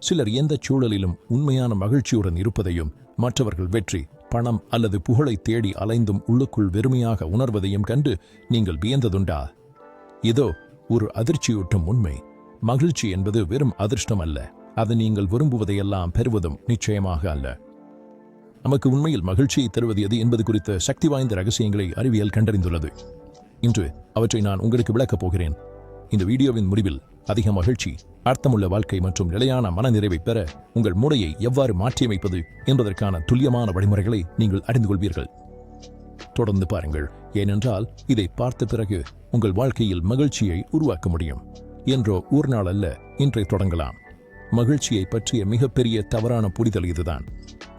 சிலர் எந்த சூழலிலும் உண்மையான மகிழ்ச்சியுடன் இருப்பதையும், மற்றவர்கள் வெற்றி, பணம் அல்லது புகழை தேடி அலைந்தும் உள்ளுக்குள் வெறுமையாக உணர்வதையும் கண்டு நீங்கள் வியந்ததுண்டா? இதோ ஒரு அதிர்ச்சியூட்டும் உண்மை. மகிழ்ச்சி என்பது வெறும் அதிர்ஷ்டம் அல்ல. அது நீங்கள் விரும்புவதையெல்லாம் பெறுவதும் நிச்சயமாக அல்ல. நமக்கு உண்மையில் மகிழ்ச்சியை தருவது எது என்பது குறித்த சக்தி வாய்ந்த ரகசியங்களை அறிவியல் கண்டறிந்துள்ளது. இன்று அவற்றை நான் உங்களுக்கு விளக்கப் போகிறேன். இந்த வீடியோவின் முடிவில் அதிக மகிழ்ச்சி, அர்த்தமுள்ள வாழ்க்கை மற்றும் நிலையான மனநிறைவை பெற உங்கள் மூளையை எவ்வாறு மாற்றியமைப்பது என்பதற்கான துல்லியமான வழிமுறைகளை நீங்கள் அறிந்து கொள்வீர்கள். தொடர்ந்து பாருங்கள், ஏனென்றால் இதை பார்த்த பிறகு உங்கள் வாழ்க்கையில் மகிழ்ச்சியை உருவாக்க முடியும். என்றோ ஒரு நாள் அல்ல, இன்றை தொடங்கலாம். மகிழ்ச்சியை பற்றிய மிகப்பெரிய தவறான புரிதல் இதுதான்.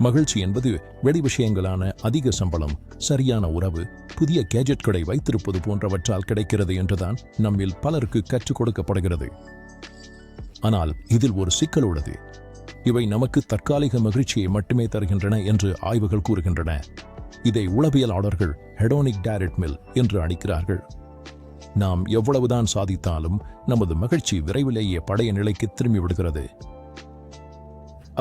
மகிழ்ச்சி என்பது வெளி விஷயங்களான அதிக சம்பளம், சரியான உறவு, புதிய கேஜெட்களை வைத்திருப்பது போன்றவற்றால் கிடைக்கிறது என்றுதான் நம்மில் பலருக்கு கற்றுக் கொடுக்கப்படுகிறது. ஆனால் இதில் ஒரு சிக்கல் உள்ளது. இவை நமக்கு தற்காலிக மகிழ்ச்சியை மட்டுமே தருகின்றன என்று ஆய்வுகள் கூறுகின்றன. இதை உளவியலாளர்கள் ஹெடோனிக் டைரக்ட் என்று அழைக்கிறார்கள். நாம் எவ்வளவுதான் சாதித்தாலும் நமது மகிழ்ச்சி விரைவிலேயே பழைய நிலைக்கு திரும்பி விடுகிறது.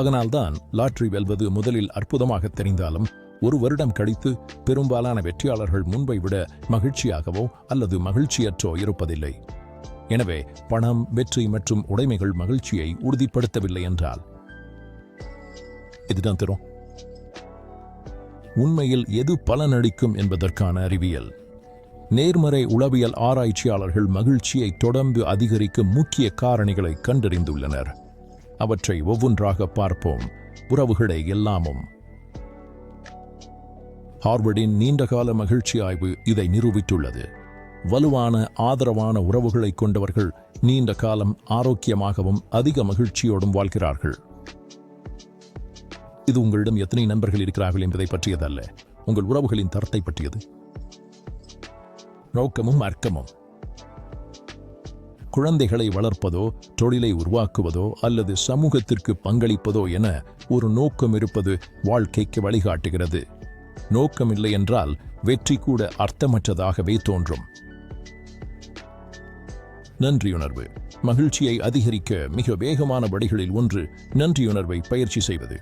அதனால்தான் லாட்டரி வெல்வது முதலில் அற்புதமாக தெரிந்தாலும் ஒரு வருடம் கழித்து பெரும்பாலான வெற்றியாளர்கள் முன்பை விட மகிழ்ச்சியாகவோ அல்லது மகிழ்ச்சியற்றோ இருப்பதில்லை. எனவே பணம், வெற்றி மற்றும் உடைமைகள் மகிழ்ச்சியை உறுதிப்படுத்தவில்லை என்றால் இதுதான் தரும். உண்மையில் எது பலனளிக்கும் என்பதற்கான அறிவியல். நேர்மறை உளவியல் ஆராய்ச்சியாளர்கள் மகிழ்ச்சியை தொடர்ந்து அதிகரிக்கும் முக்கிய காரணிகளை கண்டறிந்துள்ளனர். அவற்றை ஒவ்வொன்றாக பார்ப்போம். உறவுகளை எல்லாமும். ஹார்வர்டின் நீண்டகால மகிழ்ச்சி ஆய்வு இதை நிரூபித்துள்ளது. வலுவான, ஆதரவான உறவுகளை கொண்டவர்கள் நீண்ட காலம் ஆரோக்கியமாகவும் அதிக மகிழ்ச்சியோடும் வாழ்கிறார்கள். இது உங்களிடம் எத்தனை நண்பர்கள் இருக்கிறார்கள் என்பதை பற்றியதல்ல, உங்கள் உறவுகளின் தரத்தை பற்றியது. நோக்கமும் அர்த்தமும். குழந்தைகளை வளர்ப்பதோ, தொழிலை உருவாக்குவதோ அல்லது சமூகத்திற்கு பங்களிப்பதோ என ஒரு நோக்கம் இருப்பது வாழ்க்கைக்கு வழிகாட்டுகிறது. நோக்கமில்லை என்றால் வெற்றி கூட அர்த்தமற்றதாகவே தோன்றும். நன்றியுணர்வு. மகிழ்ச்சியை அதிகரிக்க மிக வேகமான வழிகளில் ஒன்று நன்றியுணர்வை பயிற்சி செய்வது.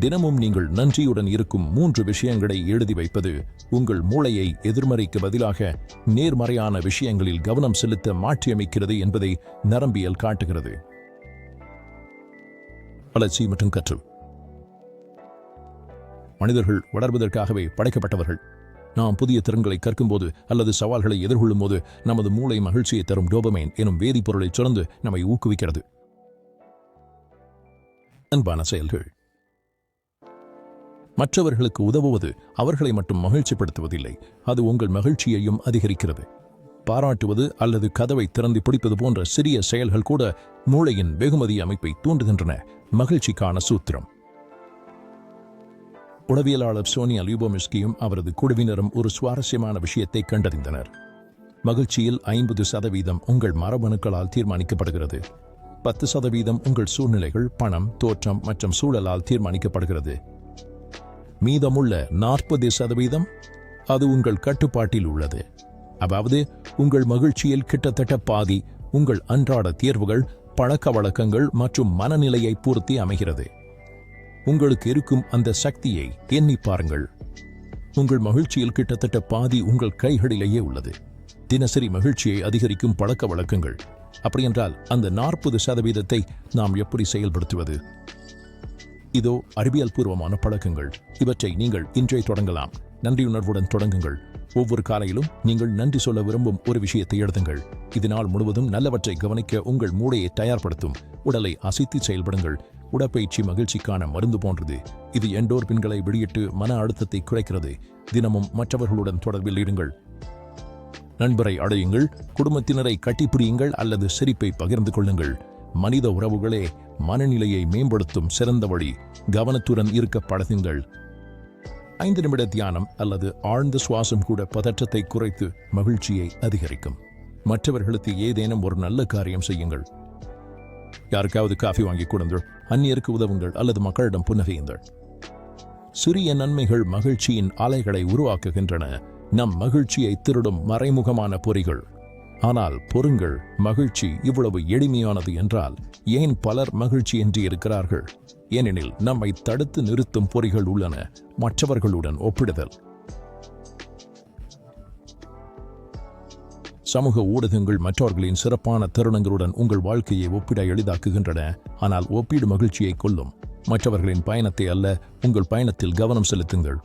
தினமும் நீங்கள் நன்றியுடன் இருக்கும் 3 விஷயங்களை எழுதி வைப்பது உங்கள் மூளையை எதிர்மறைக்கு பதிலாக நேர்மறையான விஷயங்களில் கவனம் செலுத்த மாற்றியமைக்கிறது என்பதை நரம்பியல் காட்டுகிறது. வளர்ச்சி மற்றும் கற்றல். மனிதர்கள் வளர்வதற்காகவே படைக்கப்பட்டவர்கள். நாம் புதிய திறன்களை கற்கும்போது அல்லது சவால்களை எதிர்கொள்ளும் போது நமது மூளை மகிழ்ச்சியை தரும் டோபமைன் எனும் வேதிப்பொருளை சுரந்து நம்மை ஊக்குவிக்கிறது. அன்பான செயல்கள். மற்றவர்களுக்கு உதவுவது அவர்களை மட்டும் மகிழ்ச்சிப்படுத்துவதில்லை, அது உங்கள் மகிழ்ச்சியையும் அதிகரிக்கிறது. பாராட்டுவது அல்லது கதவை திறந்து பிடிப்பது போன்ற சிறிய செயல்கள் கூட மூளையின் வெகுமதி அமைப்பை தூண்டுகின்றன. மகிழ்ச்சிக்கான சூத்திரம். உளவியலாளர் சோனியா லியூபோமிஸ்கியும் அவரது குழுவினரும் ஒரு சுவாரஸ்யமான விஷயத்தை கண்டறிந்தனர். மகிழ்ச்சியில் 50% உங்கள் மரபணுக்களால் தீர்மானிக்கப்படுகிறது. 10% உங்கள் சூழ்நிலைகள், பணம், தோற்றம் மற்றும் சூழலால் தீர்மானிக்கப்படுகிறது. மீதமுள்ள 40% அது உங்கள் கட்டுப்பாட்டில் உள்ளது. அதாவது உங்கள் மகிழ்ச்சியில் கிட்டத்தட்ட பாதி உங்கள் அன்றாட தேர்வுகள், பழக்க வழக்கங்கள் மற்றும் மனநிலையை பொறுத்தே அமைகிறது. உங்களுக்கு இருக்கும் அந்த சக்தியை எண்ணி பாருங்கள். உங்கள் மகிழ்ச்சியில் கிட்டத்தட்ட பாதி உங்கள் கைகளிலேயே உள்ளது. தினசரி மகிழ்ச்சியை அதிகரிக்கும் பழக்க வழக்கங்கள். அப்படியென்றால் அந்த 40% நாம் எப்படி செயல்படுத்துவது? இதோ அறிவியல் பூர்வமான பழக்கங்கள். இவற்றை நீங்கள் இன்றே தொடங்கலாம். நன்றியுணர்வுடன் தொடங்குங்கள். ஒவ்வொரு காலையிலும் நீங்கள் நன்றி சொல்ல விரும்பும் ஒரு விஷயத்தை எழுதுங்கள். இது நாள் முழுவதும் நல்லவற்றை கவனிக்க உங்கள் மூளையை தயார்படுத்தும். உடலை அசைத்து செயல்படுங்கள். உடற்பயிற்சி மகிழ்ச்சிக்கான மருந்து போன்றது. இது எண்டோர்பின்களை வெளியிட்டு மன அழுத்தத்தை குறைக்கிறது. தினமும் மற்றவர்களுடன் தொடர்பில் இருங்கள். நண்பரை அடையுங்கள், குடும்பத்தினரை கட்டிப்பிடியுங்கள் அல்லது சிரிப்பை பகிர்ந்து கொள்ளுங்கள். மனித உறவுகளே மனநிலையை மேம்படுத்தும் சிறந்த வழி. கவனத்துடன் இருக்க பழகுங்கள். 5 நிமிட தியானம் அல்லது ஆழ்ந்த சுவாசம் கூட பதற்றத்தை குறைத்து மகிழ்ச்சியை அதிகரிக்கும். மற்றவர்களுக்கு ஏதேனும் ஒரு நல்ல காரியம் செய்யுங்கள். யாருக்காவது காஃபி வாங்கி கொடுங்கள், அந்நியருக்கு உதவுங்கள் அல்லது மக்களிடம் புன்னகையுங்கள். சிறிய நன்மைகள் மகிழ்ச்சியின் அலைகளை உருவாக்குகின்றன. நம் மகிழ்ச்சியை திருடும் மறைமுகமான பொறிகள். ஆனால் பொறுங்கள், மகிழ்ச்சி இவ்வளவு எளிமையானது என்றால் ஏன் பலர் மகிழ்ச்சியின்றி இருக்கிறார்கள்? ஏனெனில் நம்மை தடுத்து நிறுத்தும் பொறிகள் உள்ளன. மற்றவர்களுடன் ஒப்பிடுதல். சமூக ஊடகங்கள் மற்றவர்களின் சிறப்பான தருணங்களுடன் உங்கள் வாழ்க்கையை ஒப்பிட எளிதாக்குகின்றன. ஆனால் ஒப்பீடு மகிழ்ச்சியை கொல்லும். மற்றவர்களின் பயணத்தை அல்ல, உங்கள் பயணத்தில் கவனம் செலுத்துங்கள்.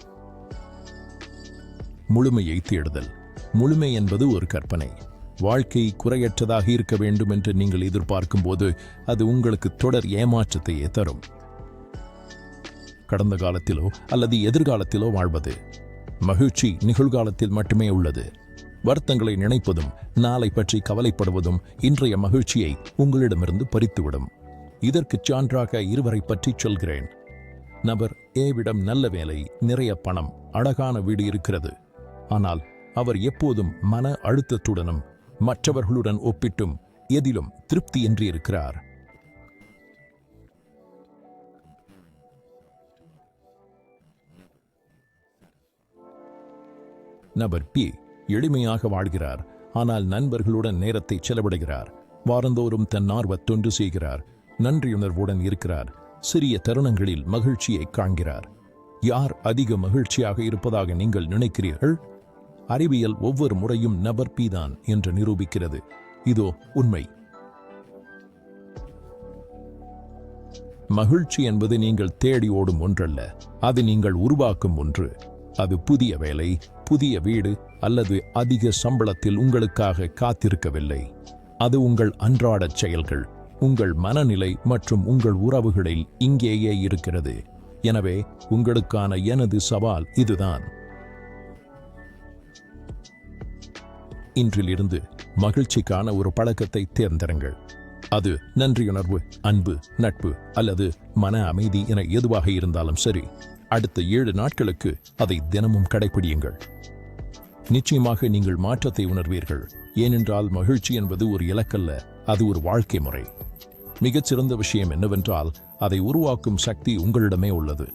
முழுமையை தேடுதல். முழுமை என்பது ஒரு கற்பனை. வாழ்க்கை குறையற்றதாக இருக்க வேண்டும் என்று நீங்கள் எதிர்பார்க்கும் போது அது உங்களுக்கு தொடர் ஏமாற்றத்தையே தரும். கடந்த காலத்திலோ அல்லது எதிர்காலத்திலோ வாழ்வது. மகிழ்ச்சி நிகழ்காலத்தில் மட்டுமே உள்ளது. வருத்தங்களை நினைப்பதும் நாளை பற்றி கவலைப்படுவதும் இன்றைய மகிழ்ச்சியை உங்களிடமிருந்து பறித்துவிடும். இதற்கு சான்றாக இருவரை பற்றி சொல்கிறேன். நபர் ஏவிடம் நல்ல வேலை, நிறைய பணம், அழகான வீடு இருக்கிறது. ஆனால் அவர் எப்போதும் மன அழுத்தத்துடனும் மற்றவர்களுடன் ஒப்பிட்டும் எதிலும் திருப்தியின்றி இருக்கிறார். நபர் பி எளிமையாக வாழ்கிறார். ஆனால் நண்பர்களுடன் நேரத்தை செலவிடுகிறார். வாரந்தோறும் தன் ஆர்வத்தொன்று செய்கிறார். நன்றியுணர்வுடன் இருக்கிறார். சிறிய தருணங்களில் மகிழ்ச்சியை காண்கிறார். யார் அதிக மகிழ்ச்சியாக இருப்பதாக நீங்கள் நினைக்கிறீர்கள்? அறிவியல் ஒவ்வொரு முறையும் நபர் பி தான் என்று நிரூபிக்கிறது. இதோ உண்மை. மகிழ்ச்சி என்பது நீங்கள் தேடி ஓடும் ஒன்றல்ல, அது நீங்கள் உருவாக்கும் ஒன்று. அது புதிய வேலை, புதிய வீடு அல்லது அதிக சம்பளத்தில் உங்களுக்காக காத்திருக்கவில்லை. அது உங்கள் அன்றாட செயல்கள், உங்கள் மனநிலை மற்றும் உங்கள் உறவுகளில் இங்கேயே இருக்கிறது. எனவே உங்களுக்கான எனது சவால் இதுதான். இன்றிலிருந்து மகிழ்ச்சிக்கான ஒரு பழக்கத்தை தேர்ந்தெடுங்கள். அது நன்றியுணர்வு, அன்பு, நட்பு அல்லது மன அமைதி என எதுவாக இருந்தாலும் சரி. அடுத்த 7 நாட்களுக்கு அதை தினமும் கடைபிடியுங்கள். நிச்சயமாக நீங்கள் மாற்றத்தை உணர்வீர்கள். ஏனென்றால் மகிழ்ச்சி என்பது ஒரு இலக்கல்ல, அது ஒரு வாழ்க்கை முறை. மிகச்சிறந்த விஷயம் என்னவென்றால் அதை உருவாக்கும் சக்தி உங்களிடமே உள்ளது.